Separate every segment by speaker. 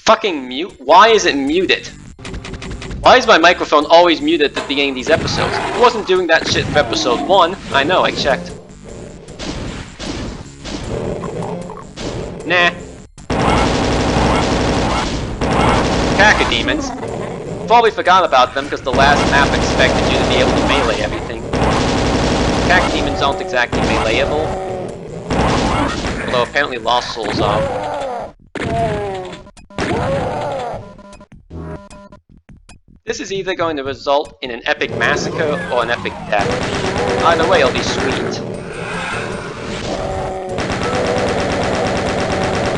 Speaker 1: fucking mute? Why is it muted? Why is my microphone always muted at the beginning of these episodes? It wasn't doing that shit for episode 1. I know, I checked. Nah. Cacodemons. Probably forgot about them because the last map expected you to be able to melee everything. Cacodemons aren't exactly meleeable. Although apparently Lost Souls are. This is either going to result in an epic massacre or an epic death. Either way, it'll be sweet.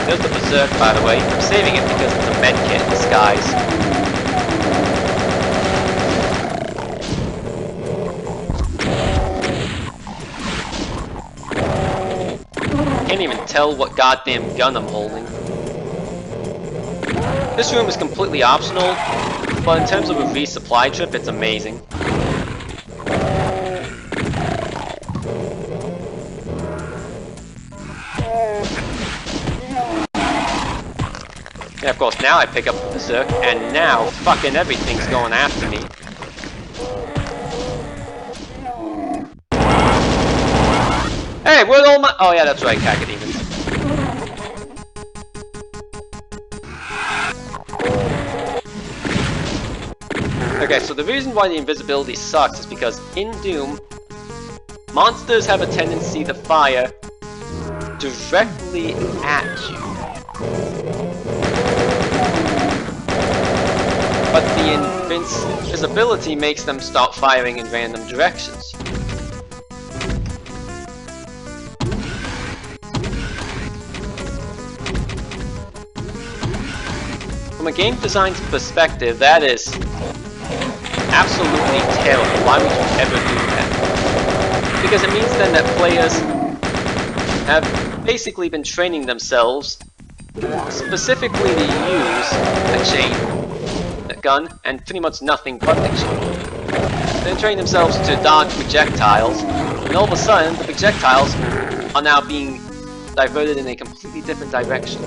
Speaker 1: There's the Berserk, by the way. I'm saving it because it's a medkit in disguise. Can't even tell what goddamn gun I'm holding. This room is completely optional, but in terms of a resupply trip, it's amazing. Yeah, of course, now I pick up the Berserk, and now fucking everything's going after me. Hey, where'd all my— oh yeah, that's right, Cacodemons. Okay, so the reason why the invisibility sucks is because in Doom, monsters have a tendency to fire directly at you. But the invisibility makes them start firing in random directions. From a game design's perspective, that is absolutely terrible. Why would you ever do that? Because it means then that players have basically been training themselves specifically to use a chain, a gun, and pretty much nothing but the chain. They train themselves to dodge projectiles, and all of a sudden the projectiles are now being diverted in a completely different direction.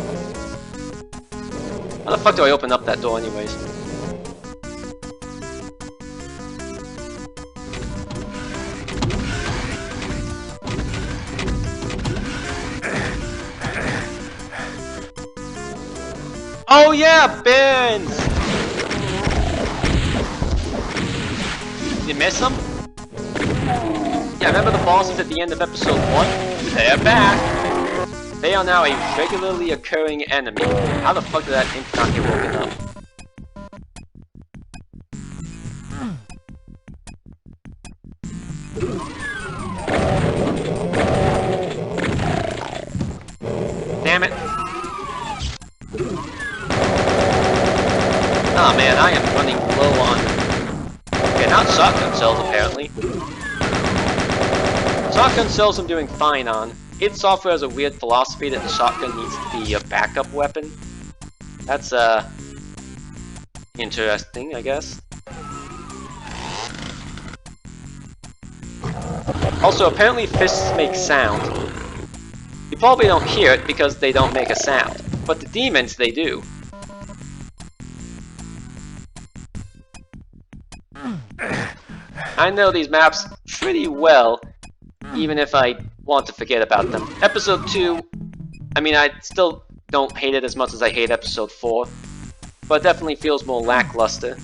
Speaker 1: How the fuck do I open up that door anyways? Oh yeah, Bins! You miss them? Yeah, remember the bosses at the end of episode 1? They're back! They are now a regularly occurring enemy. How the fuck did that imp not get woken up? Damn it! Oh man, I am running low on... okay, not shotgun cells apparently. Shotgun cells I'm doing fine on. id Software has a weird philosophy that the shotgun needs to be a backup weapon. That's, interesting, I guess. Also, apparently fists make sound. You probably don't hear it because they don't make a sound. But the demons, they do. I know these maps pretty well, even if I want to forget about them. Episode 2, I mean, I still don't hate it as much as I hate episode 4, but it definitely feels more lackluster.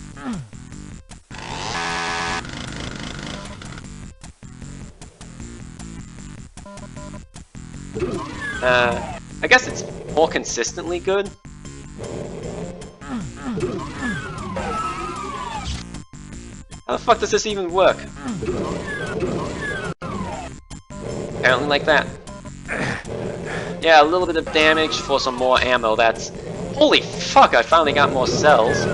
Speaker 1: I guess it's more consistently good. How the fuck does this even work? Apparently like that. Yeah, a little bit of damage for some more ammo, that's... holy fuck, I finally got more cells.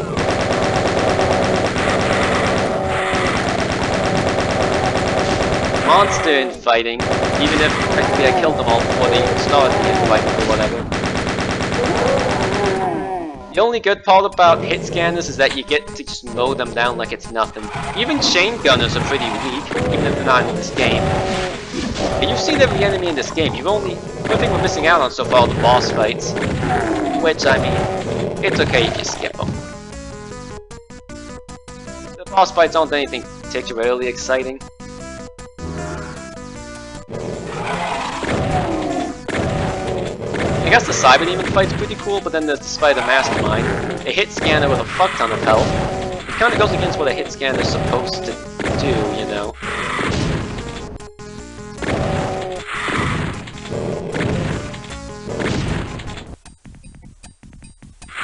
Speaker 1: Monster infighting, even if technically I killed them all before they even started the infighting or whatever. The only good part about hit scanners is that you get to just mow them down like it's nothing. Even chain gunners are pretty weak, even if they're not in this game. And you've seen every enemy in this game. The only thing we're missing out on so far are the boss fights. Which, I mean, it's okay if you skip them. The boss fights aren't anything particularly exciting. I guess the Cyber Demon fight's pretty cool, but then there's the Spider Mastermind. A hit scanner with a fuck ton of health. It kinda goes against what a hit scanner is supposed to do, you know.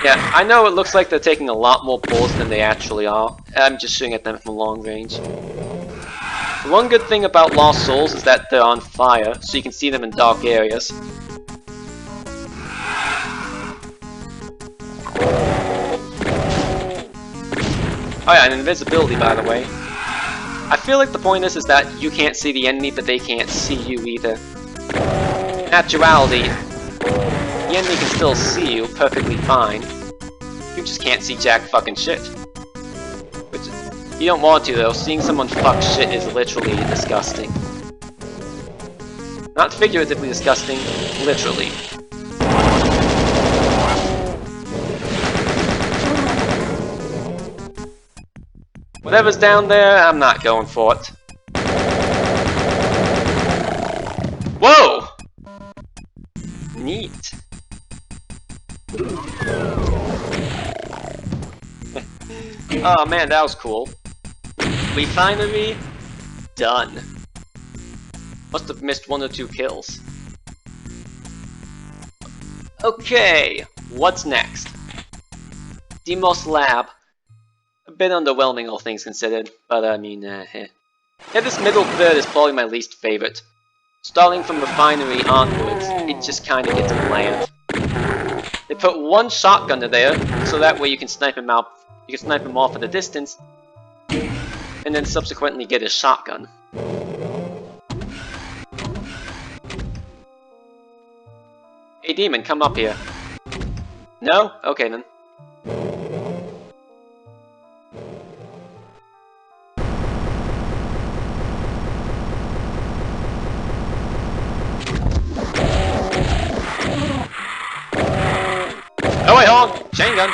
Speaker 1: Yeah, I know it looks like they're taking a lot more bullets than they actually are. I'm just shooting at them from long range. The one good thing about Lost Souls is that they're on fire, so you can see them in dark areas. Oh yeah, and invisibility, by the way. I feel like the point is that you can't see the enemy, but they can't see you either. In actuality, the enemy can still see you perfectly fine. You just can't see jack fucking shit. Which, you don't want to though, seeing someone fuck shit is literally disgusting. Not figuratively disgusting, literally. Whatever's down there, I'm not going for it. Whoa! Neat. Oh man, that was cool. We finally done. Must have missed 1 or 2 kills. Okay, what's next? Deimos Lab. A bit underwhelming, all things considered, but I mean, Yeah, this middle third is probably my least favorite. Starting from Refinery onwards, it just kinda gets bland. They put one shotgun in there, so that way you can snipe him out. You can snipe him off at a distance, and then subsequently get his shotgun. Hey demon, come up here. No? Okay then. Oh wait, hold on! Chain gun!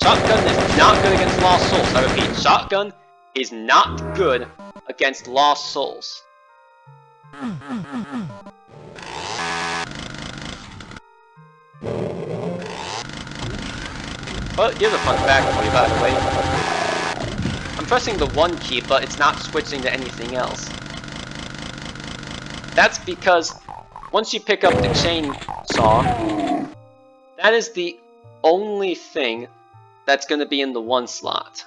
Speaker 1: Shotgun is not good against Lost Souls. I repeat, shotgun is not good against Lost Souls. Well, here's a fun fact for you, by the way. I'm pressing the 1 key, but it's not switching to anything else. That's because once you pick up the chainsaw, that is the only thing that's going to be in the 1 slot.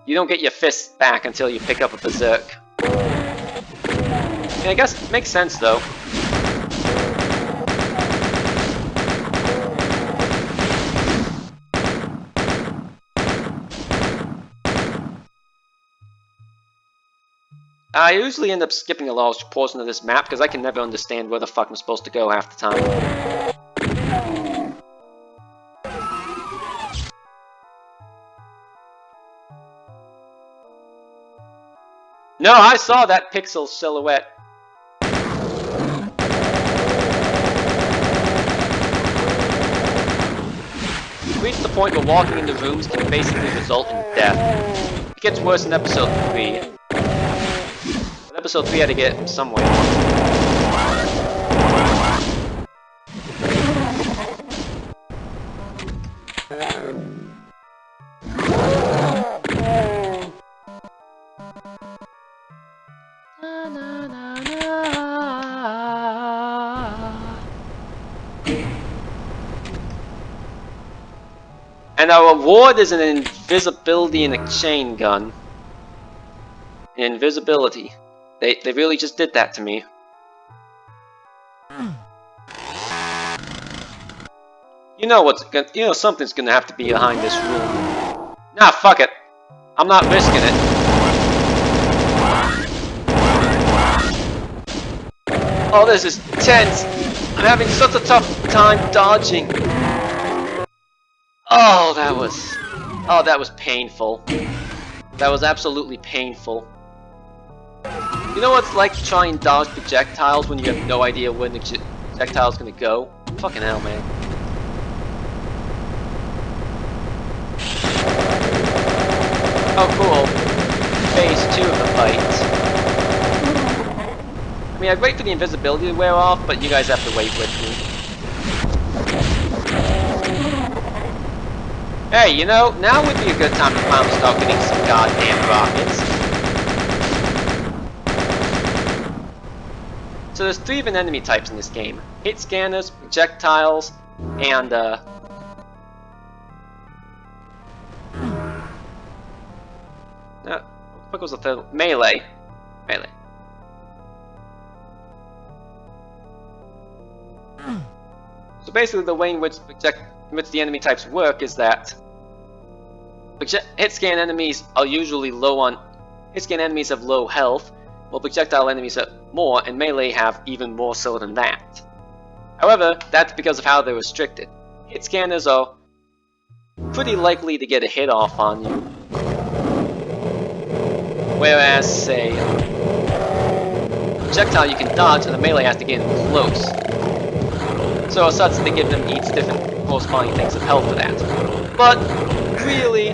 Speaker 1: You don't get your fists back until you pick up a berserk. I guess it makes sense though. I usually end up skipping a large portion of this map because I can never understand where the fuck I'm supposed to go half the time. No, I saw that pixel silhouette. We've reached the point where walking into rooms can basically result in death. It gets worse in episode 3. But episode 3 had to get it from somewhere. And our reward is an invisibility and a chain gun. Invisibility. They really just did that to me. You know something's gonna have to be behind this room. Nah, fuck it. I'm not risking it. Oh, this is tense. I'm having such a tough time dodging. Oh, that was painful. That was absolutely painful. You know what's like to try and dodge projectiles when you have no idea when the projectile's gonna go? Fucking hell, man. Oh, cool. Phase 2 of the fight. I mean, I'd wait for the invisibility to wear off, but you guys have to wait with me. Hey, you know, now would be a good time to finally start getting some goddamn rockets. So there's 3 different enemy types in this game. Hit scanners, projectiles, and what the fuck was the third? Melee. Melee. So basically the way in which the enemy types work is that hit scan enemies are usually low on... Hit scan enemies have low health, while projectile enemies have more, and melee have even more so than that. However, that's because of how they're restricted. Hit scanners are pretty likely to get a hit off on you, whereas, say, projectile you can dodge and the melee has to get in close. So as such, they give them each different corresponding things of health for that. But, really,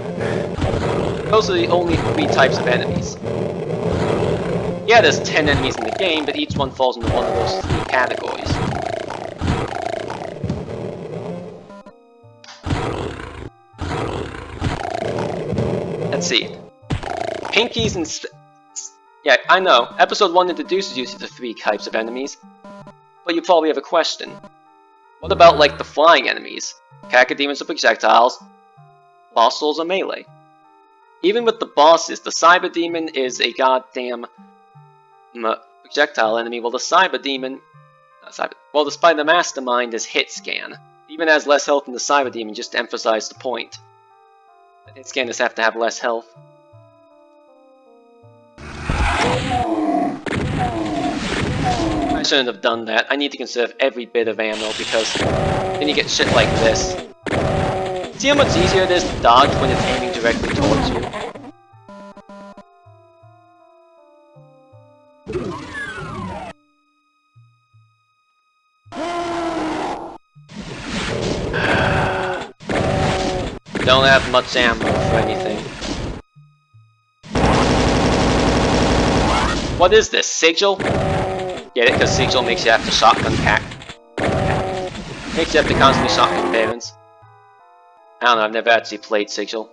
Speaker 1: those are the only 3 types of enemies. Yeah, there's 10 enemies in the game, but each one falls into one of those 3 categories. Let's see. Pinkies and... Yeah, I know. Episode 1 introduces you to the 3 types of enemies. But you probably have a question. What about, like, the flying enemies? Cacodemons or projectiles? Boss souls or melee? Even with the bosses, the Cyber Demon is a goddamn projectile enemy, while the Cyber Demon... Well, the Spider Mastermind is hit scan. Even has less health than the Cyber Demon, just to emphasize the point. The hit scanners have to have less health. I shouldn't have done that. I need to conserve every bit of ammo because then you get shit like this. See how much easier it is to dodge when it's aiming directly towards you? Don't have much ammo for anything. What is this? Sigil? Get it? Because Sigil makes you have to shotgun pack. Makes you have to constantly shotgun parents. I don't know, I've never actually played Sigil.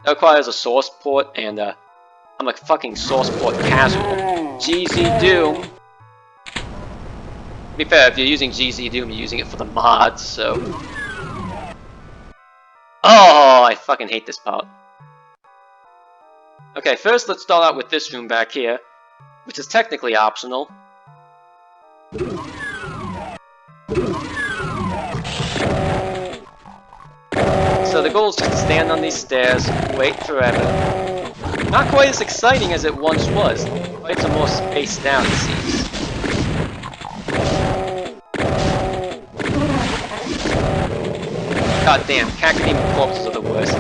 Speaker 1: That requires a source port, and I'm a fucking source port casual. GZ Doom! To be fair, if you're using GZ Doom, you're using it for the mods, so... Oh, I fucking hate this part. Okay, first let's start out with this room back here, which is technically optional. So the goal is just to stand on these stairs, wait forever. Not quite as exciting as it once was. Fights are more spaced out, it seems. God damn, Cacodemon corpses are the worst.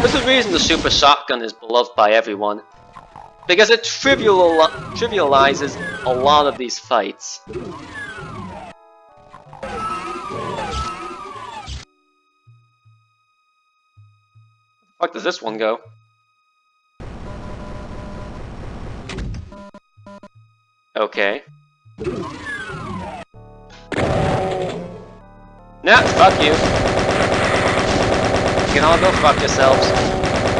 Speaker 1: There's a reason the super shotgun is beloved by everyone. Because it trivializes a lot of these fights. Where the fuck does this one go? Okay. Nah, fuck you. You can all go fuck yourselves.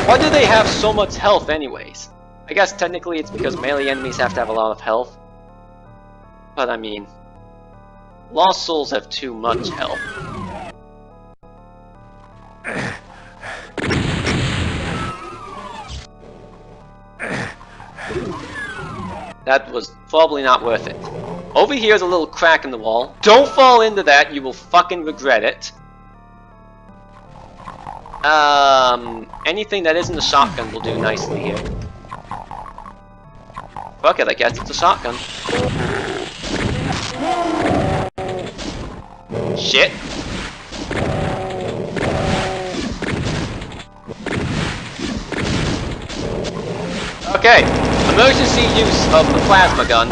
Speaker 1: Why do they have so much health anyways? I guess technically it's because melee enemies have to have a lot of health. But I mean... Lost Souls have too much health. That was probably not worth it. Over here is a little crack in the wall. Don't fall into that, you will fucking regret it. Anything that isn't a shotgun will do nicely here. Fuck it, I guess it's a shotgun. Shit. Okay, emergency use of the plasma gun.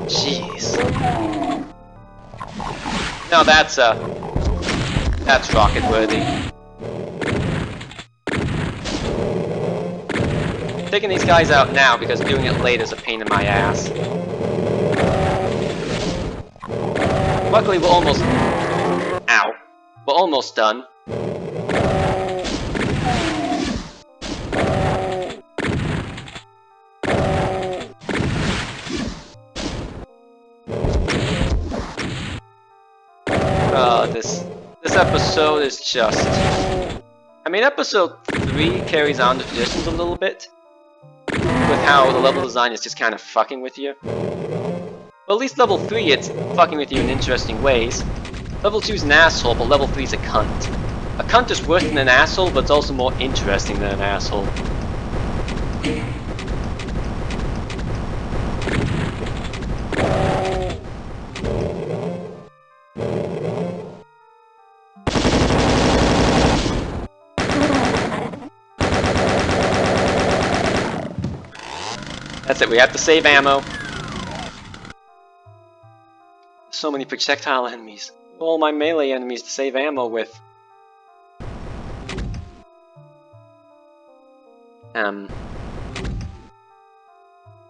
Speaker 1: Jeez. Now that's rocket worthy. Taking these guys out now because doing it later is a pain in my ass. Luckily we're almost... Ow. We're almost done. This episode is just... I mean, episode 3 carries on the traditions a little bit, with how the level design is just kind of fucking with you. But at least level 3, it's fucking with you in interesting ways. Level 2's an asshole, but level 3's a cunt. A cunt is worse than an asshole, but it's also more interesting than an asshole. That's it, we have to save ammo. So many projectile enemies. All my melee enemies to save ammo with.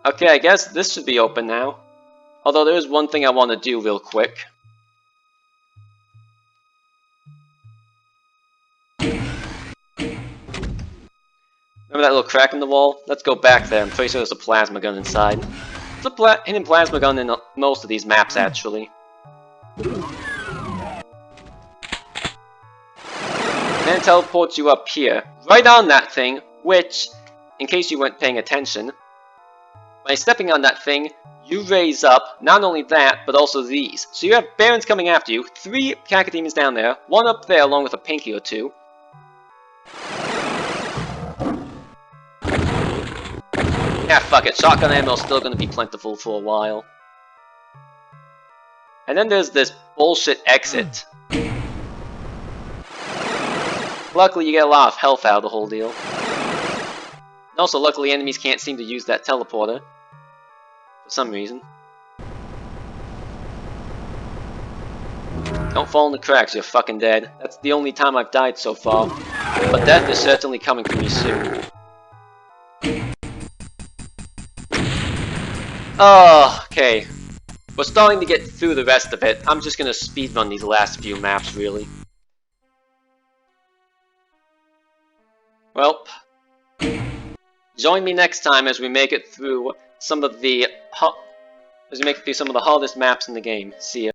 Speaker 1: Okay, I guess this should be open now. Although there is one thing I want to do real quick. Remember that little crack in the wall? Let's go back there. I'm pretty sure there's a plasma gun inside. There's a hidden plasma gun in most of these maps, actually. And then it teleports you up here, right on that thing, which, in case you weren't paying attention, by stepping on that thing, you raise up not only that, but also these. So you have Barons coming after you, 3 Cacodemons down there, 1 up there along with a Pinky or 2. Yeah, fuck it, shotgun ammo is still gonna be plentiful for a while. And then there's this bullshit exit. Luckily you get a lot of health out of the whole deal. And also luckily enemies can't seem to use that teleporter. For some reason. Don't fall in the cracks, you're fucking dead. That's the only time I've died so far. But death is certainly coming for me soon. Oh, okay. We're starting to get through the rest of it. I'm just gonna speedrun these last few maps, really. Well, join me next time as we make it through some of the hardest maps in the game. See ya.